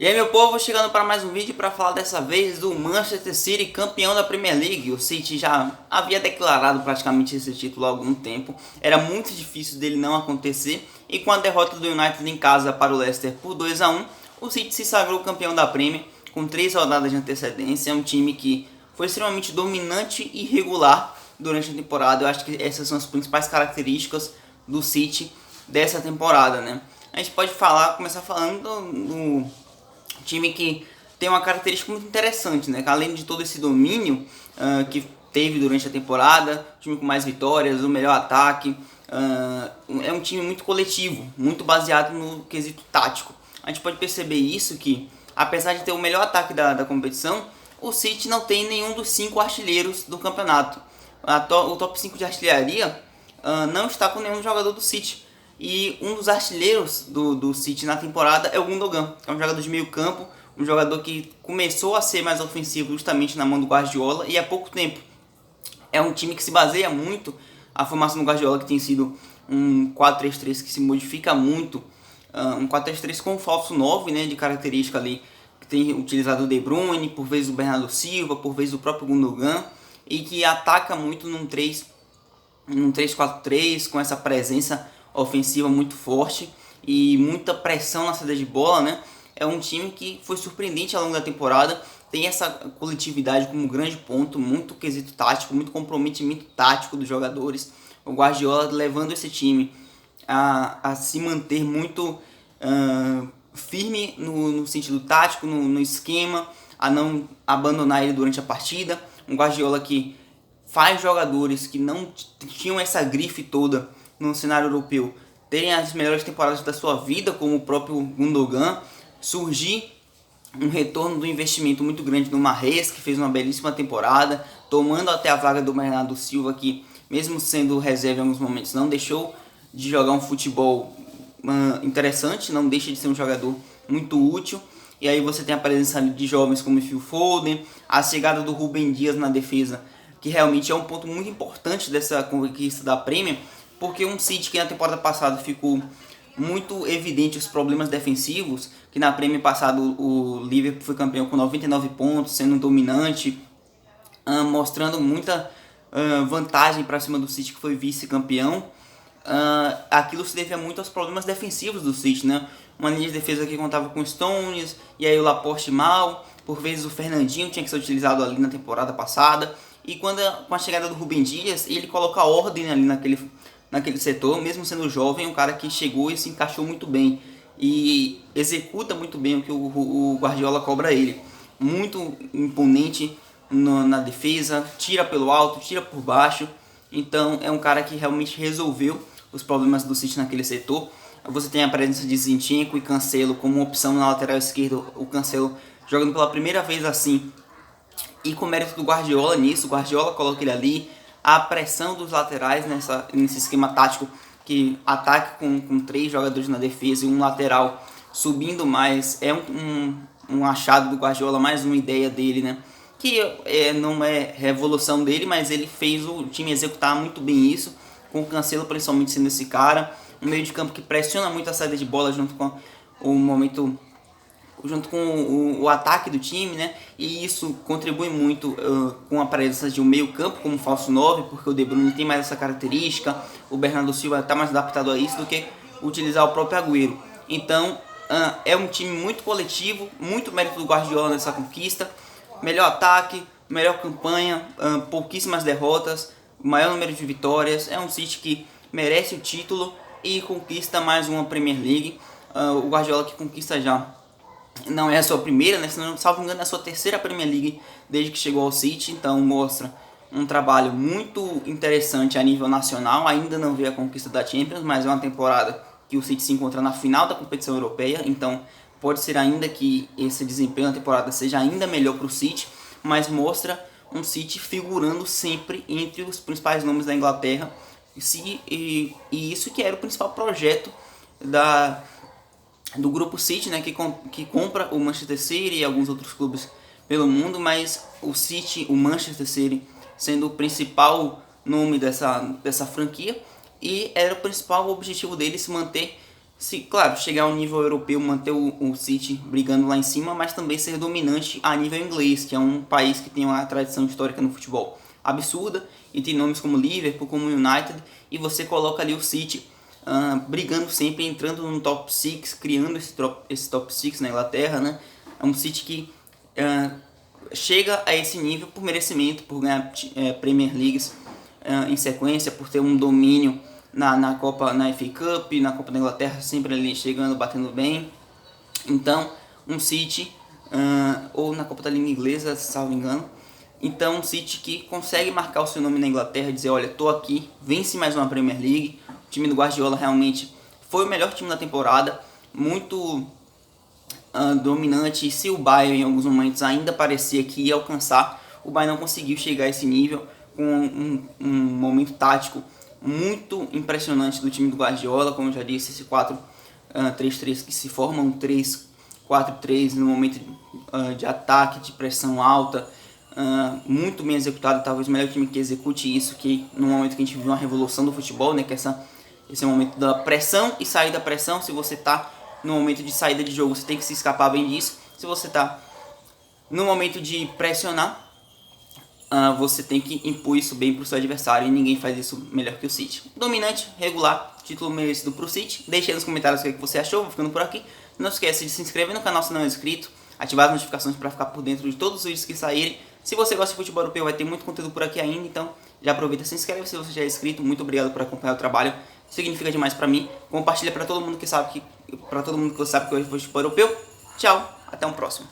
E aí, meu povo, chegando para mais um vídeo para falar dessa vez do Manchester City, campeão da Premier League. O City já havia declarado praticamente esse título há algum tempo. Era muito difícil dele não acontecer. E com a derrota do United em casa para o Leicester por 2-1, o City se sagrou campeão da Premier com 3 rodadas de antecedência. É um time que foi extremamente dominante e regular durante a temporada. Eu acho que essas são as principais características do City dessa temporada, né? A gente pode começar falando do time que tem uma característica muito interessante, né? Além de todo esse domínio que teve durante a temporada, time com mais vitórias, o melhor ataque, é um time muito coletivo, muito baseado no quesito tático. A gente pode perceber isso que, apesar de ter o melhor ataque da competição, o City não tem nenhum dos 5 artilheiros do campeonato. O top 5 de artilharia não está com nenhum jogador do City. E um dos artilheiros do City na temporada é o Gundogan, que é um jogador de meio campo, um jogador que começou a ser mais ofensivo justamente na mão do Guardiola e há pouco tempo. É um time que se baseia muito, a formação do Guardiola, que tem sido um 4-3-3 que se modifica muito, um 4-3-3 com um falso 9, né, de característica ali, que tem utilizado o De Bruyne, por vezes o Bernardo Silva, por vezes o próprio Gundogan, e que ataca muito num 3-4-3, com essa presença ofensiva muito forte e muita pressão na saída de bola, né? É um time que foi surpreendente ao longo da temporada, tem essa coletividade como grande ponto, muito quesito tático, muito comprometimento tático dos jogadores. O Guardiola levando esse time a se manter muito firme no sentido tático, no esquema, a não abandonar ele durante a partida. Um Guardiola que faz jogadores que não tinham essa grife toda no cenário europeu terem as melhores temporadas da sua vida, como o próprio Gundogan, surgir um retorno do investimento muito grande no Mahrez, que fez uma belíssima temporada, tomando até a vaga do Bernardo Silva, que mesmo sendo reserva em alguns momentos não deixou de jogar um futebol interessante, não deixa de ser um jogador muito útil. E aí você tem a presença de jovens como Phil Foden, a chegada do Rúben Dias na defesa, que realmente é um ponto muito importante dessa conquista da Premier, porque um City que na temporada passada ficou muito evidente os problemas defensivos, que na Premier passada o Liverpool foi campeão com 99 pontos, sendo dominante, mostrando muita vantagem para cima do City, que foi vice-campeão. Aquilo se devia muito aos problemas defensivos do City, né? Uma linha de defesa que contava com Stones, e aí o Laporte mal, por vezes o Fernandinho tinha que ser utilizado ali na temporada passada, e com a chegada do Rúben Dias, ele coloca ordem ali naquele setor, mesmo sendo jovem, um cara que chegou e se encaixou muito bem e executa muito bem o que o Guardiola cobra ele. Muito imponente na defesa, tira pelo alto, tira por baixo. Então é um cara que realmente resolveu os problemas do City naquele setor. Você tem a presença de Zinchenko e Cancelo como opção na lateral esquerda, o Cancelo jogando pela primeira vez assim, e com o mérito do Guardiola nisso. O Guardiola coloca ele ali, a pressão dos laterais nesse esquema tático que ataca com 3 jogadores na defesa e um lateral subindo mais. É um achado do Guardiola, mais uma ideia dele, né? Que não é revolução dele, mas ele fez o time executar muito bem isso, com o Cancelo principalmente sendo esse cara. Um meio de campo que pressiona muito a saída de bola junto com o ataque do time, né? E isso contribui muito com a presença de um meio campo como falso 9, porque o De Bruyne tem mais essa característica, o Bernardo Silva está mais adaptado a isso do que utilizar o próprio Agüero. Então é um time muito coletivo, muito mérito do Guardiola nessa conquista, melhor ataque, melhor campanha, pouquíssimas derrotas, maior número de vitórias. É um City que merece o título e conquista mais uma Premier League. O Guardiola que conquista já não é a sua primeira, né? Se não salvo engano, é a sua terceira Premier League desde que chegou ao City. Então mostra um trabalho muito interessante a nível nacional. Ainda não veio a conquista da Champions, mas é uma temporada que o City se encontra na final da competição europeia. Então pode ser ainda que esse desempenho na temporada seja ainda melhor para o City, mas mostra um City figurando sempre entre os principais nomes da Inglaterra. E isso que era o principal projeto do grupo City, né, que compra o Manchester City e alguns outros clubes pelo mundo, mas o Manchester City sendo o principal nome dessa franquia, e era o principal objetivo dele se manter Se, claro, chegar ao nível europeu, manter o City brigando lá em cima, mas também ser dominante a nível inglês, que é um país que tem uma tradição histórica no futebol absurda, e tem nomes como Liverpool, como United, e você coloca ali o City brigando sempre, entrando no top 6, criando esse top 6 na Inglaterra, né? É um City que chega a esse nível por merecimento, por ganhar Premier Leagues em sequência, por ter um domínio na Copa, na FA Cup, na Copa da Inglaterra, sempre ali chegando, batendo bem. Então, um City, ou na Copa da Liga Inglesa, salvo engano. Então, um City que consegue marcar o seu nome na Inglaterra e dizer, olha, tô aqui, vence mais uma Premier League. O time do Guardiola realmente foi o melhor time da temporada, muito dominante. E se o Bayern em alguns momentos ainda parecia que ia alcançar, o Bayern não conseguiu chegar a esse nível, com um momento tático muito impressionante do time do Guardiola, como eu já disse, esse 4-3-3 que se forma um 3-4-3 no momento de ataque, de pressão alta, muito bem executado, talvez o melhor time que execute isso, que no momento que a gente vive uma revolução do futebol, né, que esse é o momento da pressão e sair da pressão. Se você está no momento de saída de jogo, você tem que se escapar bem disso. Se você está no momento de pressionar, você tem que impor isso bem para o seu adversário, e ninguém faz isso melhor que o City. Dominante, regular, título merecido para o City. Deixe aí nos comentários o que você achou. Vou ficando por aqui. Não esquece de se inscrever no canal se não é inscrito, ativar as notificações para ficar por dentro de todos os vídeos que saírem. Se você gosta de futebol europeu, vai ter muito conteúdo por aqui ainda, então já aproveita e se inscreve se você já é inscrito. Muito obrigado por acompanhar o trabalho, significa demais para mim. Compartilha para todo mundo que sabe que eu gosto de futebol europeu. Tchau, até um próximo.